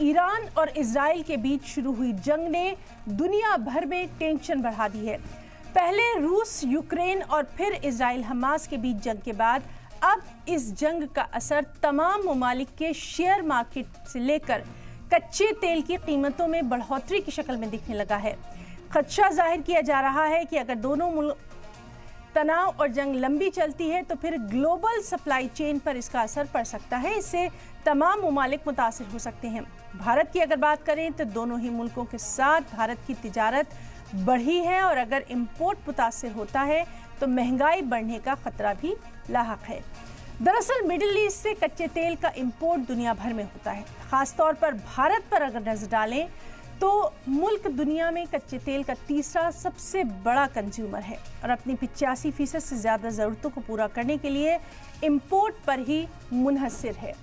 Iran और Israel के बीच शुरू हुई जंग ने दुनिया भर में टेंशन बढ़ा दी है। पहले रूस यूक्रेन और फिर इजराइल हमास के बीच जंग के बाद अब इस जंग का असर तमाम ममालिक के शेयर मार्केट से लेकर कच्चे तेल की कीमतों में बढ़ोतरी की शक्ल में दिखने लगा है। खदशा जाहिर किया जा रहा है कि अगर दोनों मुल्क तनाव और जंग लंबी चलती है तो फिर ग्लोबल सप्लाई चेन पर इसका असर पड़ सकता है। इससे तमाम ममालिक मुतासिर हो सकते हैं। भारत की अगर बात करें तो दोनों ही मुल्कों के साथ भारत की तिजारत बढ़ी है और अगर इंपोर्ट मुतासिर होता है तो महंगाई बढ़ने का खतरा भी लाहक है। दरअसल मिडिल ईस्ट से कच्चे तेल का इंपोर्ट दुनिया भर में होता है। खासतौर पर भारत पर अगर नजर डालें तो मुल्क दुनिया में कच्चे तेल का तीसरा सबसे बड़ा कंज्यूमर है और अपनी 85% से ज़्यादा ज़रूरतों को पूरा करने के लिए इंपोर्ट पर ही मुनहसर है।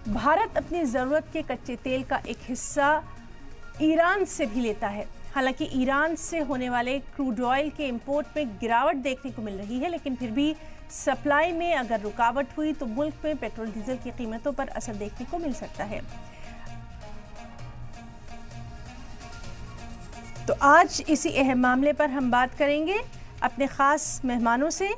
भारत अपनी ज़रूरत के कच्चे तेल का एक हिस्सा ईरान से भी लेता है। हालांकि ईरान से होने वाले क्रूड ऑयल के इंपोर्ट में गिरावट देखने को मिल रही है, लेकिन फिर भी सप्लाई में अगर रुकावट हुई तो मुल्क में पेट्रोल डीजल की कीमतों पर असर देखने को मिल सकता है। तो आज इसी अहम मामले पर हम बात करेंगे अपने ख़ास मेहमानों से।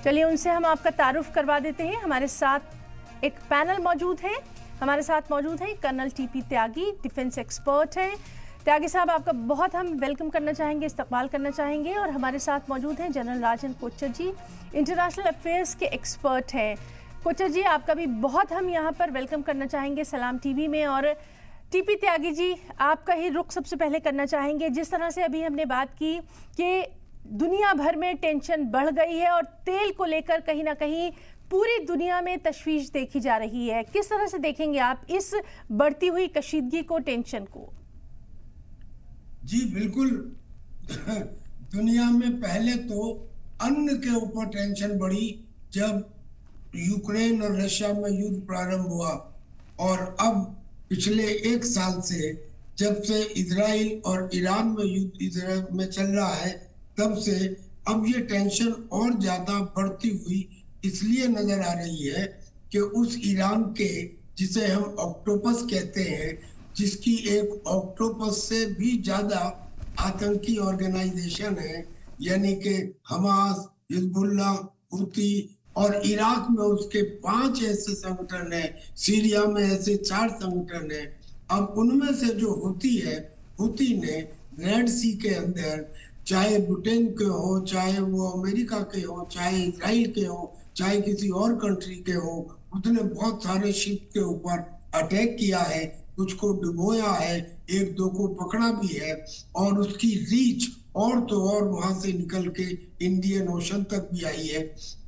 चलिए उनसे हम आपका तारुफ करवा देते हैं। हमारे साथ एक पैनल मौजूद है। हमारे साथ मौजूद हैं कर्नल टीपी त्यागी, डिफेंस एक्सपर्ट हैं। त्यागी साहब, आपका बहुत हम वेलकम करना चाहेंगे, इस्तकबाल करना चाहेंगे। और हमारे साथ मौजूद हैं जनरल राजन कोचर जी, इंटरनेशनल अफेयर्स के एक्सपर्ट हैं। कोचर जी, आपका भी बहुत हम यहाँ पर वेलकम करना चाहेंगे सलाम टीवी में। और टीपी त्यागी जी, आपका ही रुख सबसे पहले करना चाहेंगे। जिस तरह से अभी हमने बात की कि दुनिया भर में टेंशन बढ़ गई है और तेल को लेकर कहीं ना कहीं पूरी दुनिया में तशवीश देखी जा रही है, किस तरह से देखेंगे आप इस बढ़ती हुई कशीदगी को, टेंशन को? जी बिल्कुल। दुनिया में पहले तो अन्न के ऊपर टेंशन बढ़ी जब यूक्रेन और रशिया में युद्ध प्रारंभ हुआ, और अब पिछले एक साल से जब से इजराइल और ईरान में युद्ध इजराइल में चल रहा है, तब से अब ये टेंशन और ज्यादा बढ़ती हुई इसलिए नजर आ रही है कि उस ईरान के, जिसे हम ऑक्टोपस कहते हैं, जिसकी एक ऑक्टोपस से भी ज्यादा आतंकी ऑर्गेनाइजेशन है, यानी कि हमास, हिजबुल्लाह, हुती, और इराक में उसके 5 ऐसे संगठन है, सीरिया में ऐसे 4 संगठन है। अब उनमें से जो हुती ने रेड सी के अंदर, चाहे ब्रिटेन के हो, चाहे वो अमेरिका के हो, चाहे इजराइल के हो, चाहे किसी और कंट्री के हो, उसने बहुत सारे शिप के ऊपर अटैक किया है, कुछ को डुबोया है, 1-2 को पकड़ा भी है, और उसकी रीच और तो और वहां से निकल के इंडियन ओशन तक भी आई है।